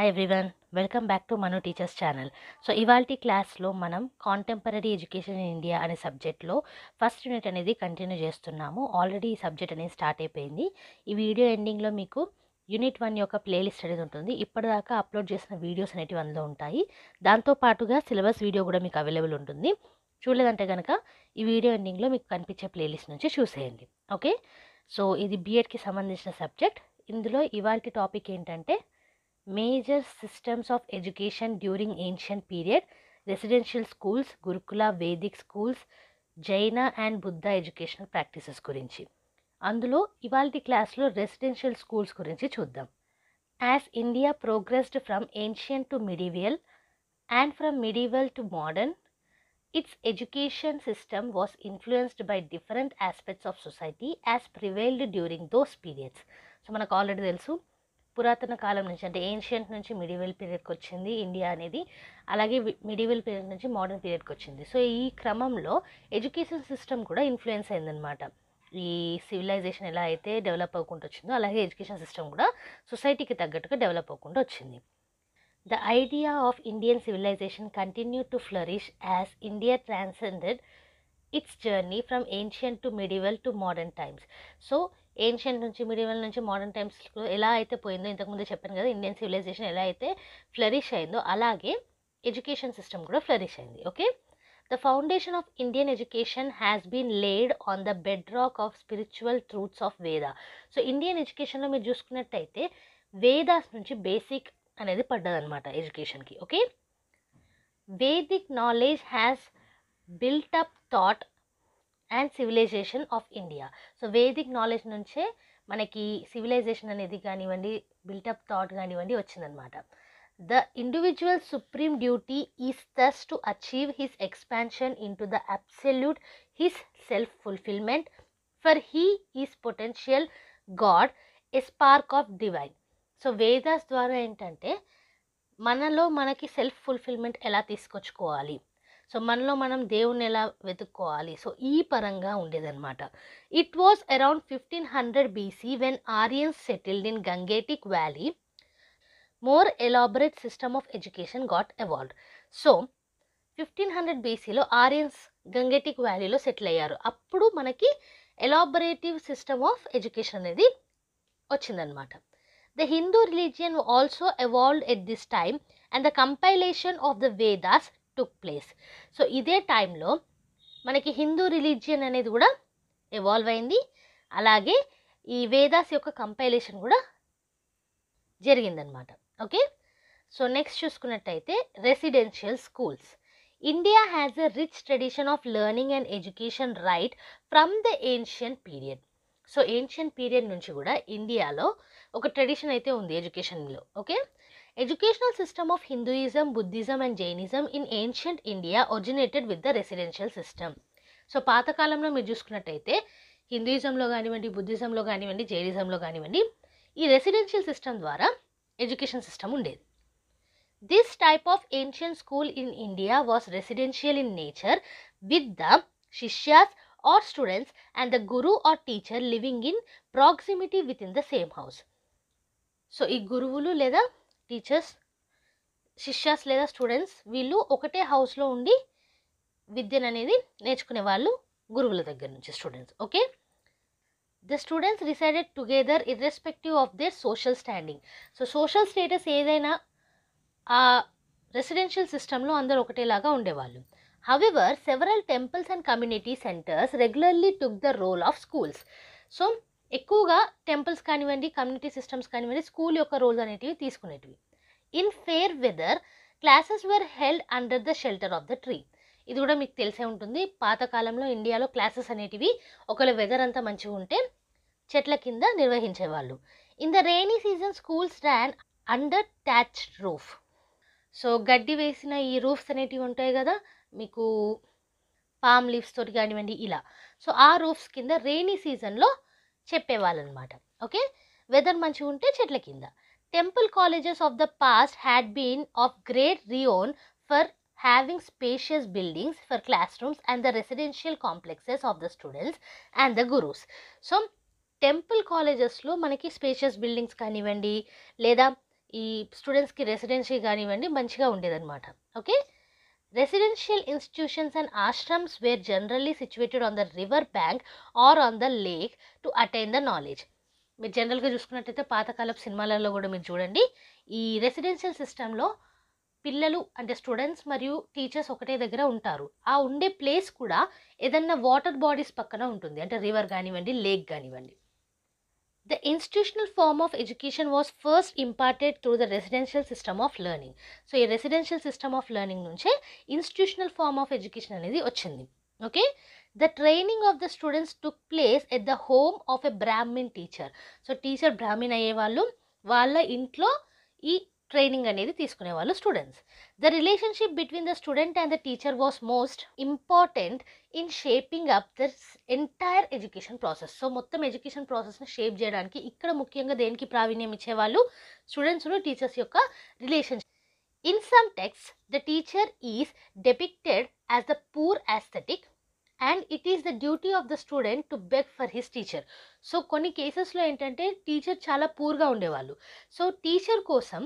Hi everyone, welcome back to Manu teachers channel. So ఇవాల్టి క్లాస్లో మనం కాంటెంపరీ ఎడ్యుకేషన్ ఇన్ ఇండియా అనే సబ్జెక్ట్లో ఫస్ట్ యూనిట్ అనేది కంటిన్యూ చేస్తున్నాము. ఆల్రెడీ ఈ సబ్జెక్ట్ అనేది స్టార్ట్ అయిపోయింది. ఈ వీడియో ఎండింగ్లో మీకు యూనిట్ 1 యొక్క ప్లేలిస్ట్ అనేది ఉంటుంది. ఇప్పటిదాకా అప్లోడ్ చేసిన వీడియోస్ అనేటివి అందులో ఉంటాయి. దాంతోపాటుగా సిలబస్ వీడియో కూడా మీకు అవైలబుల్ ఉంటుంది. చూడలేదంటే కనుక ఈ వీడియో ఎండింగ్లో మీకు కనిపించే ప్లేలిస్ట్ నుంచి చూసేయండి. ఓకే, సో ఇది బీఎడ్కి సంబంధించిన సబ్జెక్ట్. ఇందులో ఇవాల్టి టాపిక్ ఏంటంటే major systems of education during ancient period, residential schools, gurukula, Vedic schools, Jaina and Buddha educational practices గురించి. అందులో ఇవాల్టి క్లాస్లో రెసిడెన్షియల్ స్కూల్స్ గురించి చూద్దాం. As India progressed from ancient to medieval and from medieval to modern, its education system was influenced by different aspects of society as prevailed during those periods. So మనకు already తెలుసు, పురాతన కాలం నుంచి అంటే ancient నుంచి medieval పీరియడ్కి వచ్చింది India అనేది, అలాగే medieval period నుంచి మోడర్న్ పీరియడ్కి వచ్చింది. సో ఈ క్రమంలో ఎడ్యుకేషన్ సిస్టమ్ కూడా ఇన్ఫ్లుయెన్స్ అయిందనమాట. ఈ సివిలైజేషన్ ఎలా అయితే డెవలప్ అవ్వకుండా వచ్చిందో అలాగే ఎడ్యుకేషన్ సిస్టమ్ కూడా సొసైటీకి తగ్గట్టుగా డెవలప్ అవ్వకుండా వచ్చింది. The idea of Indian civilization continued to flourish as India transcended its journey from ancient to medieval to modern times. So ancient నుంచి మిడివల్ నుంచి మోడర్న్ టైమ్స్లో ఎలా అయితే పోయిందో, ఇంతకుముందు చెప్పాను కదా, ఇండియన్ సివిలైజేషన్ ఎలా అయితే ఫ్లరిష్ అయిందో అలాగే ఎడ్యుకేషన్ సిస్టమ్ కూడా ఫ్లరిష్ అయింది. Okay, the foundation of Indian education has been laid on the bed rock of spiritual truths of Veda. So Indian ఎడ్యుకేషన్లో మీరు చూసుకున్నట్టయితే వేదాస్ నుంచి బేసిక్ అనేది పడ్డదనమాట ఎడ్యుకేషన్కి. Okay, Vedic knowledge has built up thought and civilization of India. So Vedic knowledge నుంచే మనకి civilization అనేది కానివ్వండి, బిల్టప్ థాట్ కానివ్వండి వచ్చిందనమాట. The individual supreme duty is thus to achieve his expansion in to the absolute his self fulfilment, for he is potential God, a spark of divine. So Vedas ద్వారా ఏంటంటే మనలో మనకి సెల్ఫ్ ఫుల్ఫిల్మెంట్ ఎలా తీసుకొచ్చుకోవాలి, so మనలో మనం దేవుణ్ణి ఎలా వెతుక్కోవాలి, సో ఈ పరంగా ఉండేదన్నమాట. It was around 1500 BC when Aryans settled in Gangetic valley, more elaborate system of education got evolved. So 1500 BCలో ఆరియన్స్ గంగేటిక్ వ్యాలీలో సెటిల్ అయ్యారు. అప్పుడు మనకి ఎలాబరేటివ్ సిస్టమ్ ఆఫ్ ఎడ్యుకేషన్ అనేది వచ్చిందనమాట. The Hindu religion also evolved at this time and the compilation of the Vedas took place. So ఇదే టైంలో మనకి హిందూ రిలీజియన్ అనేది కూడా ఎవాల్వ్ అయింది, అలాగే ఈ వేదాస్ యొక్క కంపైలేషన్ కూడా జరిగిందనమాట. ఓకే, సో నెక్స్ట్ చూసుకున్నట్టయితే residential schools. India has a rich tradition of learning and education right from the ancient period. So ancient period నుంచి కూడా ఇండియాలో ఒక ట్రెడిషన్ అయితే ఉంది ఎడ్యుకేషన్లో. Okay, educational system of Hinduism, Buddhism and Jainism in ancient India originated with the residential system. So పాతకాలంలో మీరు చూసుకున్నట్టయితే హిందూయిజంలో కానివ్వండి, బుద్ధిజంలో కానివ్వండి, జైనిజంలో కానివ్వండి, ఈ రెసిడెన్షియల్ సిస్టమ్ ద్వారా ఎడ్యుకేషన్ సిస్టమ్ ఉండేది. This type of ancient school in India was residential in nature with the shishyas or students and the guru or teacher living in proximity within the same house. So ఈ గురువులు లేదా teachers, శిష్యాస్ లేదా students వీళ్ళు ఒకటే హౌస్లో ఉండి విద్యను అనేది నేర్చుకునే వాళ్ళు గురువుల దగ్గర నుంచి students. Okay, the students resided together irrespective of their social standing. So social status ఏదైనా ఆ రెసిడెన్షియల్ సిస్టంలో అందరూ ఒకటేలాగా ఉండేవాళ్ళు. However, several temples and community centers regularly took the role of schools. So ఎక్కువగా టెంపుల్స్ కానివ్వండి, కమ్యూనిటీ సిస్టమ్స్ కానివ్వండి, school యొక్క role అనేటివి తీసుకునేటివి. In fair weather classes were held under the shelter of the tree. ఇది కూడా మీకు తెలిసే ఉంటుంది, పాతకాలంలో ఇండియాలో క్లాసెస్ అనేటివి ఒకవేళ వెదర్ అంతా మంచిగా ఉంటే చెట్ల కింద నిర్వహించేవాళ్ళు. In the rainy season schools ran under thatched roof. So గడ్డి వేసిన ఈ రూఫ్స్ అనేటివి ఉంటాయి కదా మీకు, పామ్ లీవ్స్ తోటి కానివ్వండి ఇలా, సో ఆ రూఫ్స్ కింద రెయినీ సీజన్లో చెప్పేవాళ్ళు అనమాట. ఓకే, వెదర్ మంచిగా ఉంటే చెట్ల కింద. Temple colleges of the past had been of great renown for having spacious buildings for classroom and the residential complexes of the students and the gurus. So temple కాలేజెస్లో మనకి spacious buildings కానివ్వండి లేదా ఈ స్టూడెంట్స్కి రెసిడెన్సీ కానివ్వండి మంచిగా ఉండేదన్నమాట. Okay, residential institutions and ashrams were generally situated on the river bank or on the lake to attain the knowledge. మీరు జనరల్గా చూసుకున్నట్టయితే పాతకాలపు సినిమాలలో కూడా మీరు చూడండి, ఈ రెసిడెన్షియల్ సిస్టంలో పిల్లలు అంటే స్టూడెంట్స్ మరియు టీచర్స్ ఒకటే దగ్గర ఉంటారు. ఆ ఉండే ప్లేస్ కూడా ఏదన్నా వాటర్ బాడీస్ పక్కన ఉంటుంది, అంటే రివర్ కానివ్వండి, లేక్ కానివ్వండి. The institutional form of education was first imparted through the residential system of learning. So ఈ రెసిడెన్షియల్ సిస్టమ్ ఆఫ్ లెర్నింగ్ నుంచే ఇన్స్టిట్యూషనల్ ఫార్మ్ ఆఫ్ ఎడ్యుకేషన్ అనేది వచ్చింది. Okay, the training of the students took place at the home of a Brahmin teacher. So teacher Brahmin అయ్యేవాళ్ళు, వాళ్ళ ఇంట్లో ఈ training అనేది తీసుకునేవాళ్ళు students. The relationship between the student and the teacher was most important in shaping up the entire education process. So మొత్తం education ప్రాసెస్ని shape చేయడానికి ఇక్కడ ముఖ్యంగా దేనికి ప్రావీణ్యం ఇచ్చేవాళ్ళు, స్టూడెంట్స్ టీచర్స్ యొక్క relationship. In some text the teacher is depicted as the poor aesthetic and it is the duty of the student to beg for his teacher. So కొన్ని కేసెస్లో ఏంటంటే టీచర్ చాలా పూర్గా ఉండేవాళ్ళు, సో టీచర్ కోసం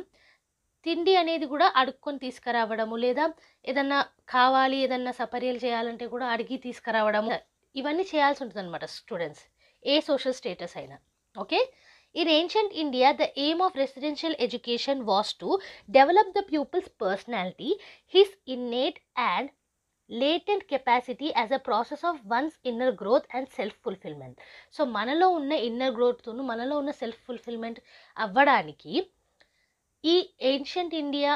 తిండి అనేది కూడా అడుక్కొని తీసుకురావడము, లేదా ఏదన్నా కావాలి ఏదన్నా సపర్యలు చేయాలంటే కూడా అడిగి తీసుకురావడము, ఇవన్నీ చేయాల్సి ఉంటుంది అనమాట స్టూడెంట్స్, ఏ సోషల్ స్టేటస్ అయినా. Okay, in ancient India the aim of residential education was to develop the pupils personality, his innate and latent capacity as a process of once inner growth and self fulfilment. So మనలో ఉన్న inner గ్రోత్ను, మనలో ఉన్న self fulfilment అవ్వడానికి ఈ ancient India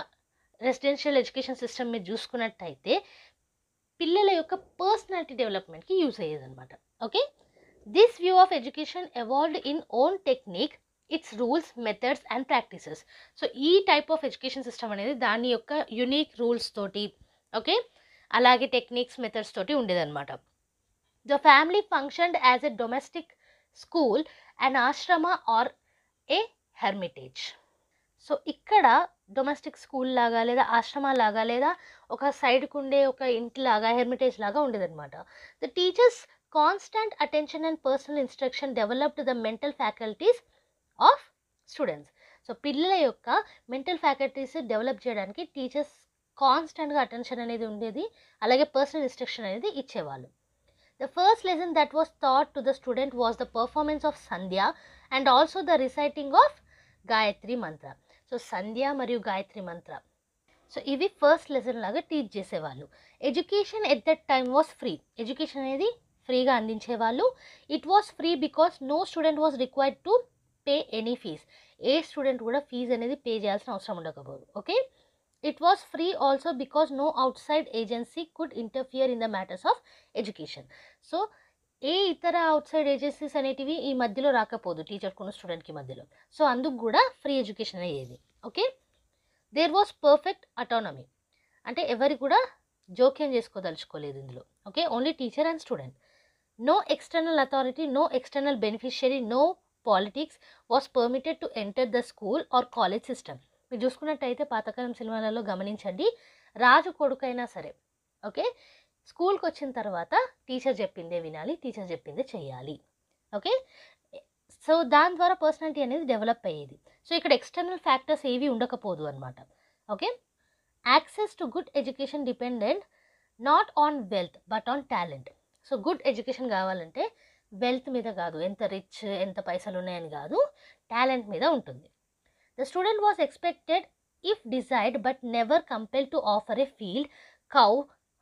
residential education system మీద చూసుకున్నట్టయితే పిల్లల యొక్క పర్సనాలిటీ డెవలప్మెంట్కి యూజ్ అయ్యేదన్నమాట. Okay, this view of education evolved in own technique, its rules, methods and practices. So ఈ టైప్ ఆఫ్ ఎడ్యుకేషన్ సిస్టమ్ అనేది దాని యొక్క యునిక్ రూల్స్ తోటి, ఓకే, అలాగే టెక్నిక్స్, మెథడ్స్ తోటి ఉండేదన్నమాట. The family functioned as a domestic school, an ashrama or a hermitage. So ఇక్కడ domestic school లాగా, లేదా ఆశ్రమ లాగా, లేదా ఒక సైడ్కు ఉండే ఒక ఇంటిలాగా, హెర్మిటేజ్ లాగా ఉండేదన్నమాట. The teachers constant attention and personal instruction developed the mental faculties of students. So పిల్లల యొక్క మెంటల్ ఫ్యాకల్టీస్ డెవలప్ చేయడానికి టీచర్స్ కాన్స్టెంట్గా అటెన్షన్ అనేది ఉండేది, అలాగే పర్సనల్ ఇన్స్ట్రక్షన్ అనేది ఇచ్చేవాళ్ళు. The first lesson that was taught to the student was the performance of Sandhya and also the reciting of Gayatri Mantra. So సంధ్య మరియు గాయత్రి మంత్ర, సో ఇవి ఫస్ట్ లెసన్ లాగా టీచ్ చేసేవాళ్ళు. Education at that time was free. Education అనేది ఫ్రీగా అందించేవాళ్ళు. It was free because no student was required to pay any fees. ఏ student కూడా ఫీజు అనేది పే చేయాల్సిన అవసరం ఉండకపోదు. Okay, it was free also because no outside agency could interfere in the matters of education. So ఏ ఇతర out side agencies అనేటివి ఈ మధ్యలో రాకపోదు టీచర్కున్న స్టూడెంట్కి మధ్యలో. సో అందుకు కూడా ఫ్రీ ఎడ్యుకేషన్ అయ్యేది. Okay, there was perfect autonomy, అంటే ఎవరికి కూడా జోక్యం చేసుకోదలుచుకోలేదు ఇందులో. Okay, only teacher and student. No external authority, no external beneficiary, no politics was permitted to enter the school or college system. మీరు చూసుకున్నట్టయితే పాతకాలం సినిమాలలో గమనించండి, రాజు కొడుకైనా సరే, ఓకే, స్కూల్కి వచ్చిన తర్వాత టీచర్ చెప్పిందే వినాలి, టీచర్ చెప్పిందే చేయాలి. ఓకే, సో దాని ద్వారా పర్సనాలిటీ అనేది డెవలప్ అయ్యేది. సో ఇక్కడ ఎక్స్టర్నల్ ఫ్యాక్టర్స్ ఏవి ఉండకపోదు అనమాట. Okay, access to good education dependent not on wealth but on talent. So good education కావాలంటే వెల్త్ మీద కాదు, ఎంత రిచ్, ఎంత పైసలు ఉన్నాయని కాదు, టాలెంట్ మీద ఉంటుంది. The student was expected if desired but never compelled to offer A field, cow,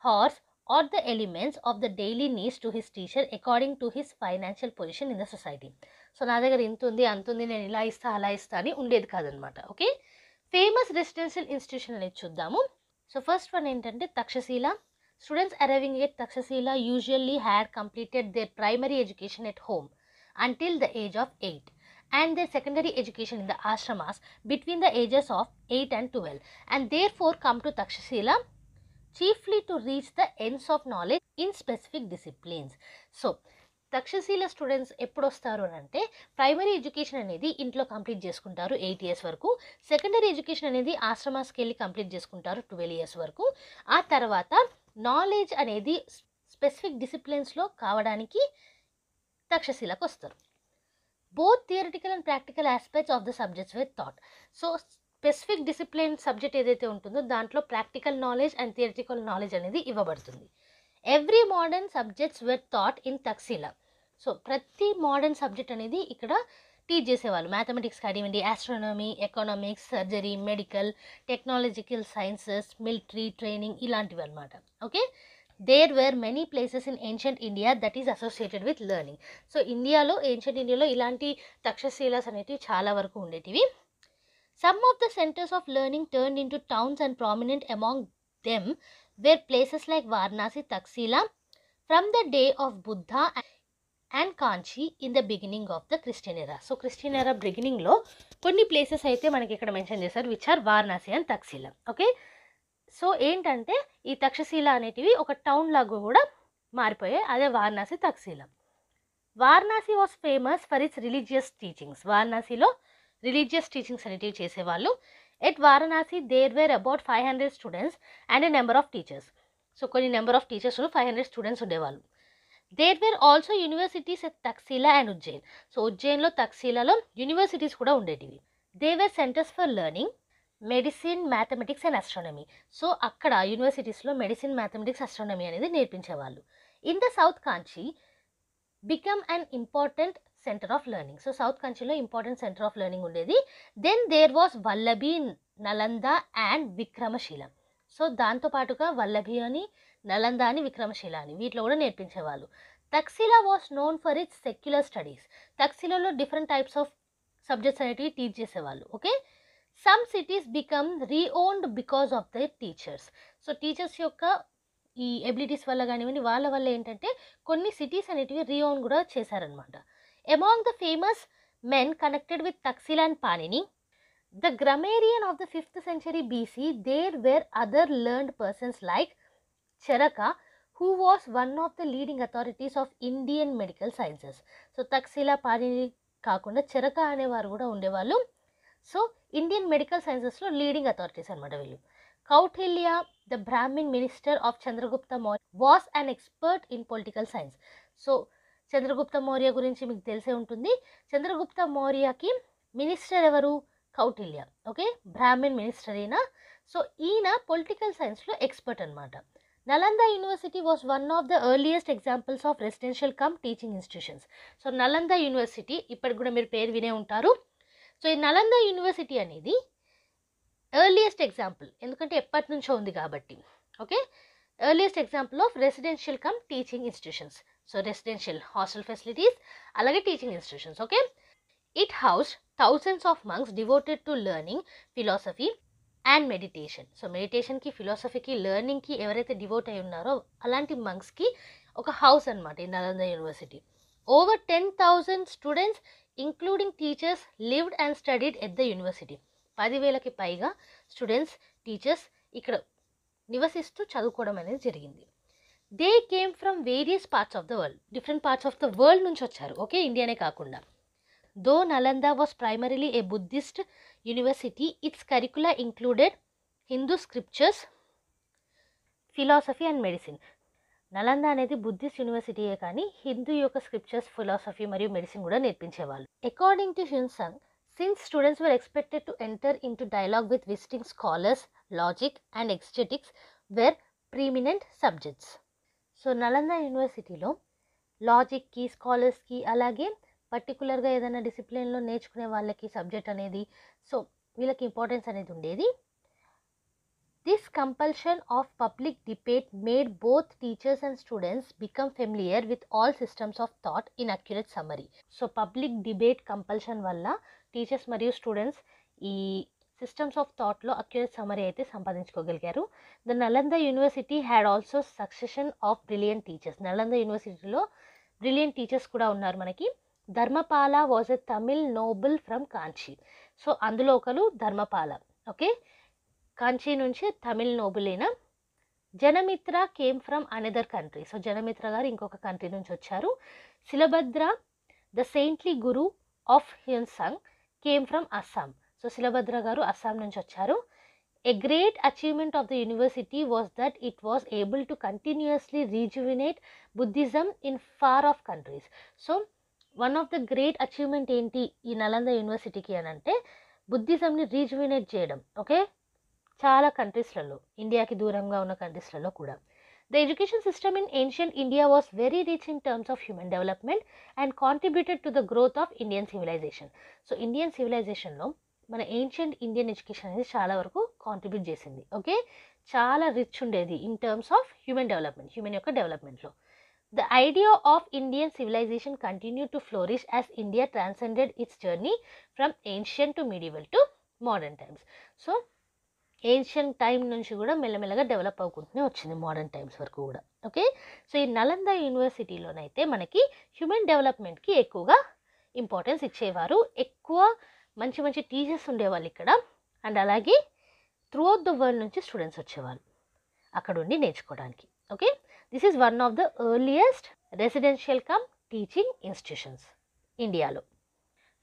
horse or the elements of the daily needs to his teacher according to his financial position in the society. So నా దగ్గర ఇంత ఉంది, అంత ఉంది, నేను ఇలా ఇస్తా అలా ఇస్తా అని ఉండేది కాదనమాట. ఓకే, ఫేమస్ రెసిడెన్షియల్ ఇన్స్టిట్యూషన్ అనేది చూద్దాము. సో ఫస్ట్ వన్ ఏంటంటే Takshashila. Students arriving at Takshashila usually had completed there primary education at home until the age of 8 and their secondary education in the ashramas between the ages of 8 and 12 and therefore come to Takshashila chiefly to reach the ends of knowledge in specific disciplines. So Takshashila students ఎప్పుడు వస్తారు అని అంటే primary education అనేది ఇంట్లో complete చేసుకుంటారు 8 years వరకు, secondary education అనేది ఆశ్రమాస్కి వెళ్ళి కంప్లీట్ చేసుకుంటారు 12 years వరకు. ఆ తర్వాత నాలెడ్జ్ అనేది స్పెసిఫిక్ డిసిప్లిన్స్లో కావడానికి తక్షశీలకు వస్తారు. Both theoretical and practical aspects of the subjects with thought. So specific discipline subject ఏదైతే ఉంటుందో దాంట్లో practical knowledge and theoretical knowledge అనేది ఇవ్వబడుతుంది. Every modern subjects were taught in Taxila. So ప్రతి మోడర్న్ సబ్జెక్ట్ అనేది ఇక్కడ టీచ్ చేసేవాళ్ళు. మ్యాథమెటిక్స్ కానివ్వండి, astronomy, economics, surgery, medical, technological sciences, military training ఇలాంటివి అనమాట. Okay, there were many places in ancient India that is associated with learning. So ఇండియాలో, ancient ఇండియాలో ఇలాంటి తక్షశిలాస్ అనేటివి చాలా వరకు ఉండేటివి. Some of the centers of learning turned into towns, and prominent among them were places like Varanasi, Taxila from the day of Buddha and Kanchi in the beginning of the Christian era. So Christian era beginning లో కొన్ని places అయితే మనకి ఇక్కడ mention చేశారు, which are Varanasi and Taxila. Okay, so ఏంటంటే ఈ తక్షశిల అనేటివి ఒక టౌన్ లాగా కూడా మారిపోయాయి. అదే Varanasi, Taxila. Varanasi was famous for its religious teachings. వారణాసిలో రిలీజియస్ టీచింగ్స్ అనేటివి చేసేవాళ్ళు. At Varanasi there were about 500 students and a number of teachers. So కొన్ని నెంబర్ ఆఫ్ టీచర్స్ 500 స్టూడెంట్స్ ఉండేవాళ్ళు. There were also universities at Taxila and Ujjain. So ఉజ్జయిన్లో, తక్షశిలలో యూనివర్సిటీస్ కూడా ఉండేటివి. They were centres for learning medicine, mathematics and astronomy. So అక్కడ యూనివర్సిటీస్లో medicine, mathematics, astronomy అనేది నేర్పించేవాళ్ళు. In the south Kanchi become an important centre of learning. So south కంట్రీలో important centre of learning ఉండేది. Then there was Valabhi, Nalanda and Vikramashila. So దాంతోపాటుగా వల్లభి అని, నలంద అని, విక్రమశీల అని వీటిలో కూడా నేర్పించేవాళ్ళు. Taxila was known for its secular studies. తక్షశిలలో డిఫరెంట్ టైప్స్ ఆఫ్ సబ్జెక్ట్స్ అనేటివి టీచ్ చేసేవాళ్ళు. Okay, some cities become renowned because of the teachers. So teachers యొక్క ఈ ఎబిలిటీస్ వల్ల కానివ్వండి, వాళ్ళ వల్ల ఏంటంటే కొన్ని సిటీస్ అనేటివి రీఓన్ కూడా చేశారనమాట. Among the famous men connected with Taxila and Panini, the grammarian of the 5th century BC, there were other learned persons like Charaka, who was one of the leading authorities of Indian medical sciences. So Taxila, Panini కాకుండా చెరక అనేవారు కూడా ఉండేవాళ్ళు. So Indian medical సైన్సెస్లో leading authorities అనమాట వీళ్ళు. Kautilya, the Brahmin minister of Chandragupta Maurya, was an expert in political science. So Chandragupta Maurya గురించి మీకు తెలిసే ఉంటుంది. చంద్రగుప్త మౌర్యకి మినిస్టర్ ఎవరు? కౌటిల్య. ఓకే, బ్రాహ్మిన్ మినిస్టర్ ఈయన. సో ఈయన పొలిటికల్ సైన్స్లో ఎక్స్పర్ట్ అనమాట. Nalanda university was one of the earliest examples of residential cum teaching institutions. So Nalanda university ఇప్పటికి కూడా మీరు పేరు వినే ఉంటారు. సో ఈ నలంద యూనివర్సిటీ అనేది ఎర్లియస్ట్ ఎగ్జాంపుల్, ఎందుకంటే ఎప్పటి నుంచో ఉంది కాబట్టి. Okay, earliest example of residential cum teaching institutions. So residential hostel facilities, అలాగే teaching institutions. Okay, it house thousands of monks devoted to learning, philosophy and meditation. So మెడిటేషన్కి, ఫిలాసఫీకి, లెర్నింగ్కి ఎవరైతే డివోట్ అయి ఉన్నారో అలాంటి మంక్స్కి ఒక హౌస్ అనమాట ఈ Nalanda university. Over 10,000 students including teachers lived and studied at the university. 10,000కి పైగా స్టూడెంట్స్, టీచర్స్ ఇక్కడ నివసిస్తూ చదువుకోవడం అనేది జరిగింది. They came from various parts of the world. Different parts of the world నుంచి వచ్చారు. ఓకే, ఇండియానే కాకుండా. Though Nalanda was primarily a Buddhist university, its curricula included Hindu scriptures, philosophy and medicine. Nalanda అనేది బుద్ధిస్ట్ యూనివర్సిటీయే కానీ హిందూ యొక్క స్క్రిప్చర్స్, ఫిలాసఫీ మరియు మెడిసిన్ కూడా నేర్పించేవాళ్ళు. According to Hiuen Tsang, since students were expected to enter into dialogue with visiting scholars, logic and exegetics were preeminent subjects. So Nalanda యూనివర్సిటీలో లాజిక్కి, స్కాలర్స్కి, అలాగే పర్టికులర్గా ఏదైనా డిసిప్లిన్లో నేర్చుకునే వాళ్ళకి సబ్జెక్ట్ అనేది, సో వీళ్ళకి ఇంపార్టెన్స్ అనేది ఉండేది. This compulsion of public debate made both teachers and students become familiar with all systems of thought in accurate summary. So public debate compulsion వల్ల టీచర్స్ మరియు స్టూడెంట్స్ ఈ సిస్టమ్స్ ఆఫ్ థాట్లో accurate summary అయితే సంపాదించుకోగలిగారు. The Nalanda university had also succession of brilliant teachers. Nalanda యూనివర్సిటీలో brilliant teachers కూడా ఉన్నారు మనకి. Dharmapala was a Tamil noble from Kanchi. So అందులో ఒకరు ధర్మపాల. ఓకే, కాంచీ నుంచి తమిళ్ నోబుల్ అయిన. Janamitra came from another country. So Janamitra గారు ఇంకొక కంట్రీ నుంచి వచ్చారు. Shilabhadra, the saintly guru of Hiuen Tsang, came from Assam. So Shilabhadra గారు అస్సాం నుంచి వచ్చారు. A great achievement of the university was that it was able to continuously rejuvenate Buddhism in far off countries. So one of the great achievement ఏంటి ఈ నలంద యూనివర్సిటీకి అని అంటే, బుద్ధిజంని rejuvenate చేయడం. Okay, చాలా కంట్రీస్లలో, ఇండియాకి దూరంగా ఉన్న కంట్రీస్లలో కూడా. The education system in ancient India was very rich in terms of human development and contributed to the growth of Indian civilisation. So Indian సివిలైజేషన్లో మన ఏన్షియంట్ ఇండియన్ ఎడ్యుకేషన్ అనేది చాలా వరకు కాంట్రిబ్యూట్ చేసింది. ఓకే, చాలా రిచ్ ఉండేది in terms of human development, human యొక్క డెవలప్మెంట్లో. The idea of Indian civilization continued to flourish as India transcended its journey from ancient to medieval to modern times. So, ancient time నుంచి కూడా మెల్లమెల్లగా develop అవ్వకుంటూనే వచ్చింది modern times వరకు కూడా. Okay, so ఈ నలంద యూనివర్సిటీలోనైతే మనకి హ్యూమన్ డెవలప్మెంట్కి ఎక్కువగా ఇంపార్టెన్స్ ఇచ్చేవారు. ఎక్కువ మంచి మంచి టీచర్స్ ఉండేవాళ్ళు ఇక్కడ. అండ్ అలాగే త్రూఅవుట్ ద వరల్డ్ నుంచి స్టూడెంట్స్ వచ్చేవాళ్ళు అక్కడ ఉండి నేర్చుకోవడానికి. Okay, this is one of the earliest residential cum teaching institutions ఇండియాలో.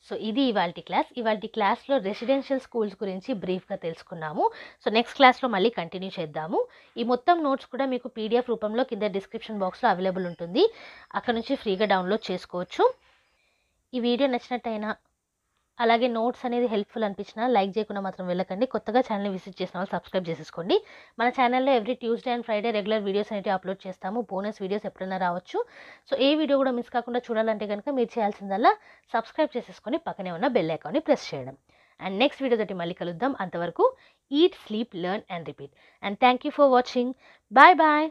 సో ఇది ఇవాల్టి క్లాస్లో రెసిడెన్షియల్ స్కూల్స్ గురించి బ్రీఫ్గా తెలుసుకున్నాము. సో నెక్స్ట్ క్లాస్లో మళ్ళీ కంటిన్యూ చేద్దాము. ఈ మొత్తం నోట్స్ కూడా మీకు పీడిఎఫ్ రూపంలో కింద డిస్క్రిప్షన్ బాక్స్లో అవైలబుల్ ఉంటుంది, అక్కడ నుంచి ఫ్రీగా డౌన్లోడ్ చేసుకోవచ్చు. ఈ వీడియో నచ్చినట్టయినా అలాగే నోట్స్ అనేది హెల్ప్ఫుల్ అనిపించినా లైక్ చేయకుండా మాత్రం వెళ్ళకండి. కొత్తగా ఛానల్ని విజిట్ చేసిన వాళ్ళు సబ్స్క్రైబ్ చేసేసుకోండి. మన ఛానల్లో every Tuesday and Friday regular videos అనేవి అప్లోడ్ చేస్తాము. బోనస్ వీడియోస్ ఎప్పుడైనా రావచ్చు. సో ఏ వీడియో కూడా మిస్ కాకుండా చూడాలంటే కనుక మీరు చేయాల్సిందల్లా సబ్స్క్రైబ్ చేసేసుకొని పక్కనే ఉన్న బెల్ ఐకాన్ని ప్రెస్ చేయడం. అండ్ నెక్స్ట్ వీడియో తోటి మళ్ళీ కలుద్దాం. అంతవరకు eat, sleep, learn and repeat. And thank you for watching. Bye bye.